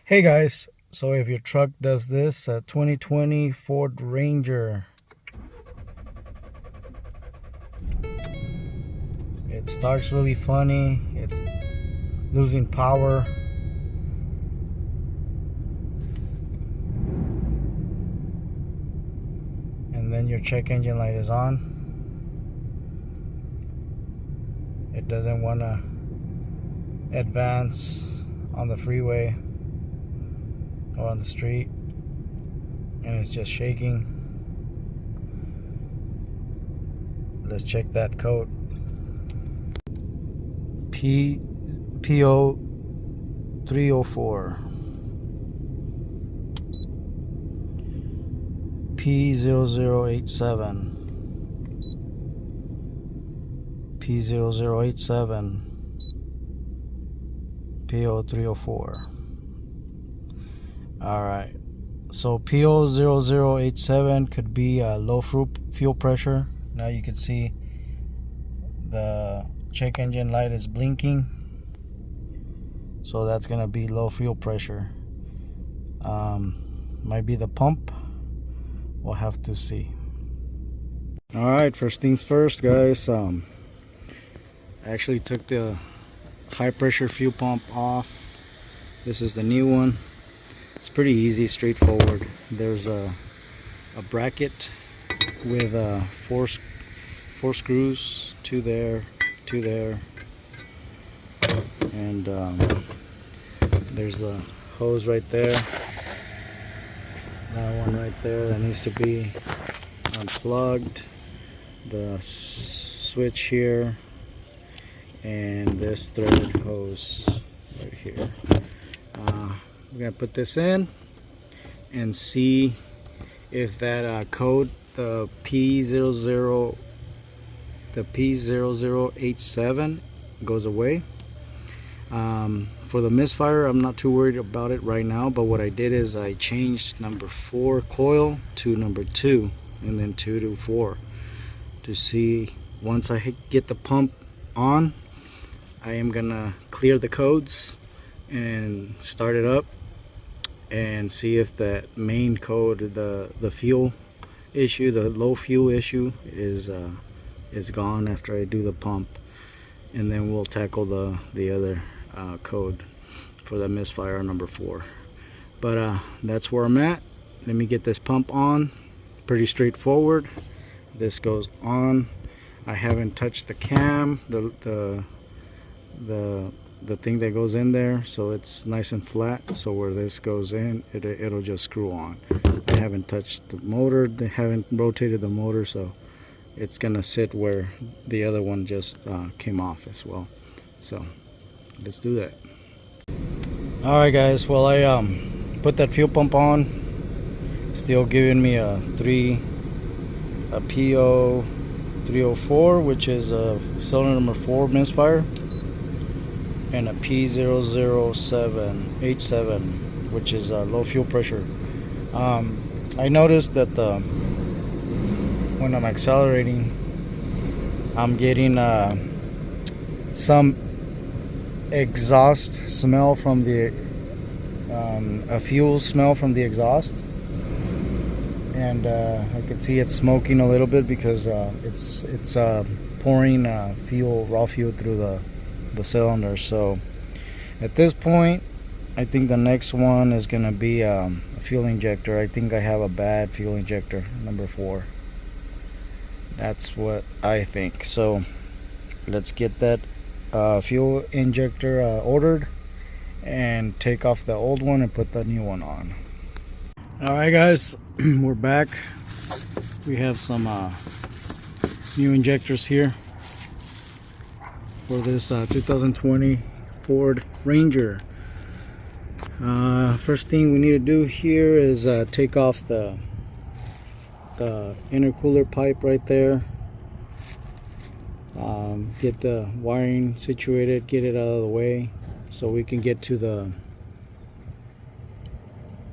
Hey guys, so if your truck does this, 2020 Ford Ranger, it starts really funny, it's losing power, and then your check engine light is on. It doesn't want to advance on the freeway or on the street, and it's just shaking. Let's check that code. P0304 P0087 P0087 P0304. Alright, so P0087 could be low fuel pressure. Now you can see the check engine light is blinking, so that's gonna be low fuel pressure. Might be the pump, we'll have to see. Alright, first things first guys, I actually took the high pressure fuel pump off. This is the new one. It's pretty easy, straightforward. There's a bracket with four screws, two there, and there's the hose right there. That one right there that needs to be unplugged. The switch here, and this threaded hose right here. We're gonna put this in and see if that code, the P0087, goes away. For the misfire, I'm not too worried about it right now, but what I did is I changed number 4 coil to number 2 and then 2 to 4 to see, once I get the pump on, I am gonna clear the codes and start it up and see if that main code, the fuel issue, the low fuel issue, is gone after I do the pump, and then we'll tackle the other code for the misfire number 4. But that's where I'm at. Let me get this pump on. Pretty straightforward. This goes on. I haven't touched the cam, the thing that goes in there, so it's nice and flat. So where this goes in, it'll just screw on. I haven't touched the motor, they haven't rotated the motor, so it's gonna sit where the other one just came off as well. So let's do that. All right guys, well, I put that fuel pump on. Still giving me a P0304, which is a cylinder number 4 misfire, and a P0087, which is low fuel pressure. I noticed that when I'm accelerating, I'm getting some exhaust smell from the a fuel smell from the exhaust, and I can see it smoking a little bit because it's pouring raw fuel through the cylinder. So at this point, I think the next one is gonna be a fuel injector. I think I have a bad fuel injector, number 4. That's what I think. So let's get that fuel injector ordered and take off the old one and put the new one on. All right guys, we're back. We have some new injectors here for this 2020 Ford Ranger. First thing we need to do here is take off the intercooler pipe right there. Get the wiring situated, get it out of the way so we can get to the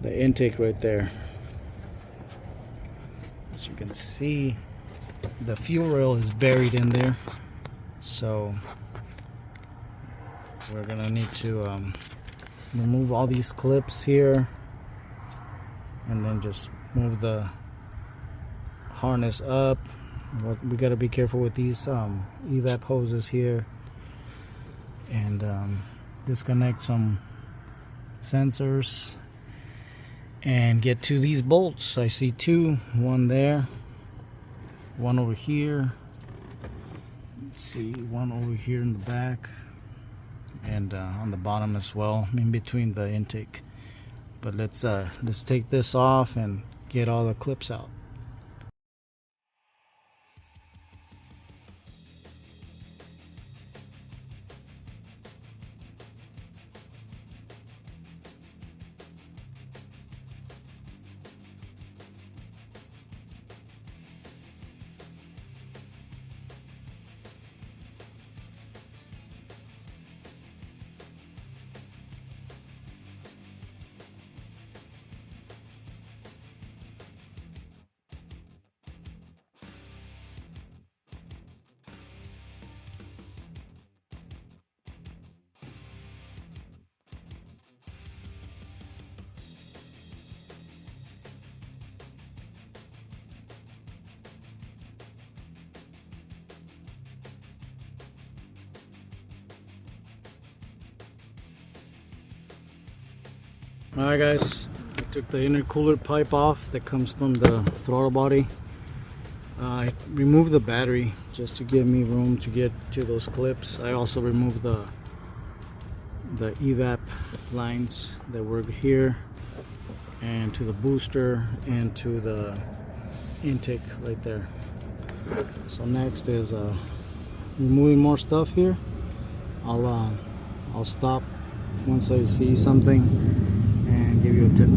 intake right there. As you can see, the fuel rail is buried in there, so we're gonna need to remove all these clips here, and then just move the harness up. We got to be careful with these evap hoses here, and disconnect some sensors and get to these bolts. I see two, one there, one over here. Let's see, one over here in the back, and on the bottom as well, in between the intake. But let's take this off and get all the clips out. Alright guys, I took the intercooler pipe off that comes from the throttle body. I removed the battery just to give me room to get to those clips. I also removed the evap lines that were here, and to the booster and to the intake right there. So next is removing more stuff here. I'll stop once I see something and give you a tip.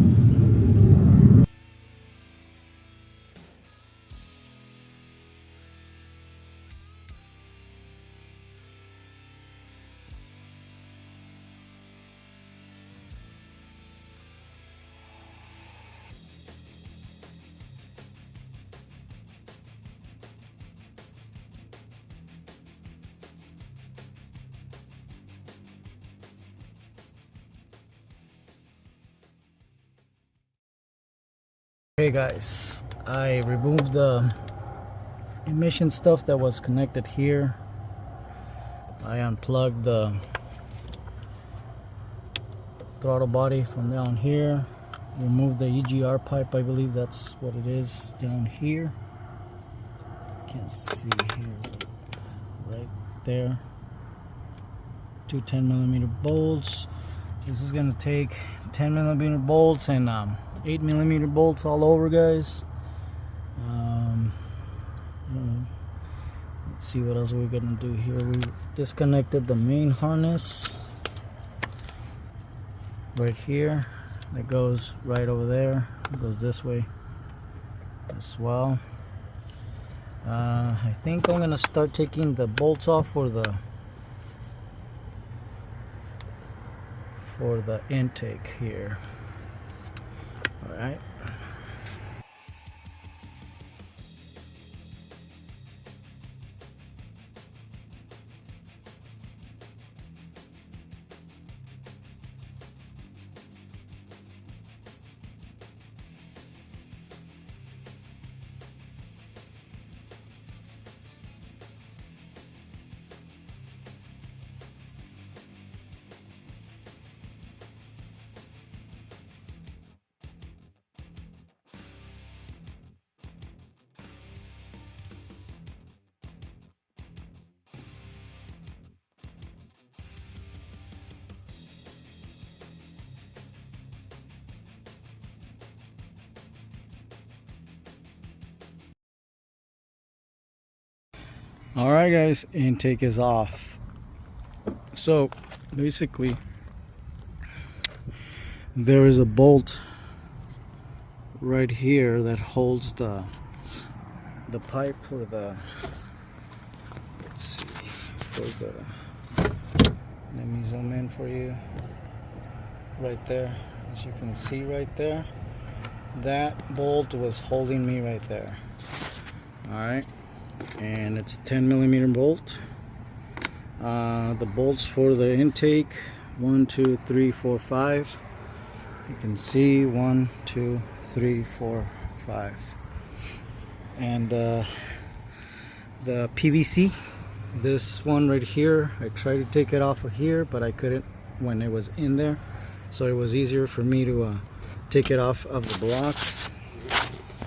Hey guys, I removed the emission stuff that was connected here. I unplugged the throttle body from down here, removed the EGR pipe. I believe that's what it is down here. Can't see here, right there. Two 10mm bolts. This is gonna take 10mm bolts and 8mm bolts all over, guys. Let's see what else we're gonna do here. We disconnected the main harness right here. That goes right over there. It goes this way as well. I think I'm gonna start taking the bolts off for the intake here. All right. Alright guys, intake is off. So basically there is a bolt right here that holds the pipe for the, let's see, for the, let me zoom in for you. Right there, as you can see right there, that bolt was holding me right there. Alright, and it's a 10mm bolt. The bolts for the intake 1, 2, 3, 4, 5. You can see 1, 2, 3, 4, 5. And the PVC, this one right here, I tried to take it off of here, but I couldn't when it was in there, so it was easier for me to take it off of the block.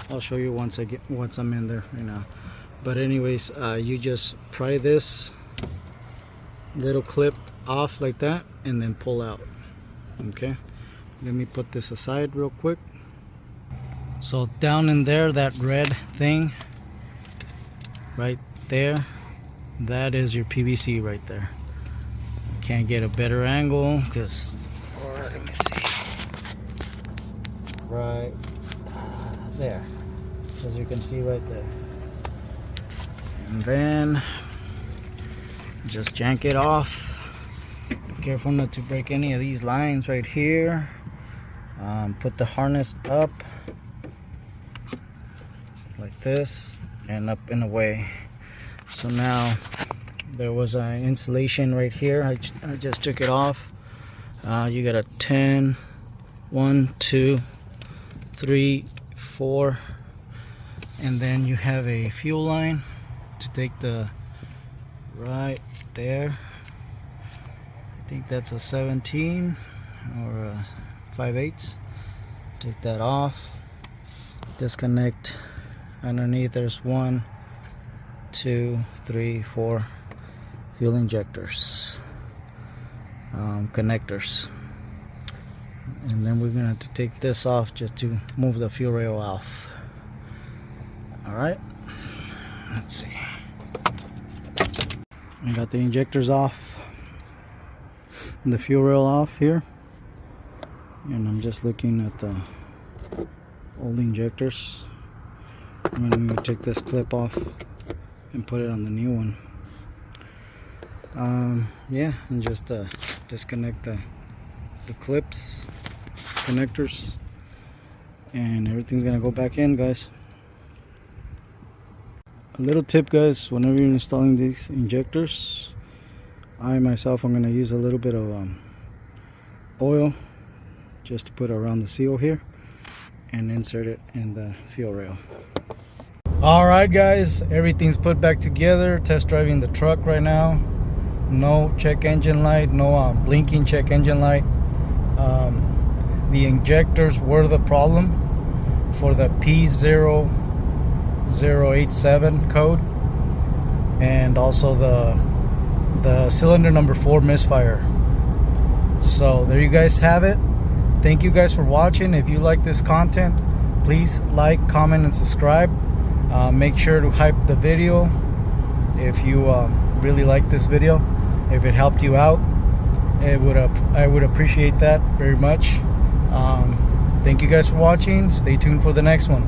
I'll show you once I'm in there right now. But anyways, you just pry this little clip off like that and then pull out. Okay, let me put this aside real quick. So down in there, that red thing right there, that is your PVC right there. Can't get a better angle because, let me see, right there, as you can see right there. And then just jank it off. Be careful not to break any of these lines right here. Put the harness up like this and up and away. So now there was an insulation right here. I just took it off. You got a 10, 1, 2, 3, 4, and then you have a fuel line to take the right there. I think that's a 17 or a 5/8. Take that off. Disconnect. Underneath there's 1, 2, 3, 4 fuel injectors, connectors. And then we're gonna have to take this off just to move the fuel rail off. Alright, let's see. I got the injectors off, the fuel rail off here, and I'm just looking at the old injectors. I'm gonna take this clip off and put it on the new one. Yeah, and just disconnect the clips, connectors, and everything's gonna go back in, guys. A little tip, guys, whenever you're installing these injectors, I myself am going to use a little bit of oil just to put around the seal here and insert it in the fuel rail. Alright guys, everything's put back together. Test driving the truck right now. No check engine light, no blinking check engine light. The injectors were the problem for the P0087 code, and also the cylinder number 4 misfire. So there you guys have it. Thank you guys for watching. If you like this content, please like, comment, and subscribe. Make sure to hype the video if you really like this video. If it helped you out, I would appreciate that very much. Thank you guys for watching. Stay tuned for the next one.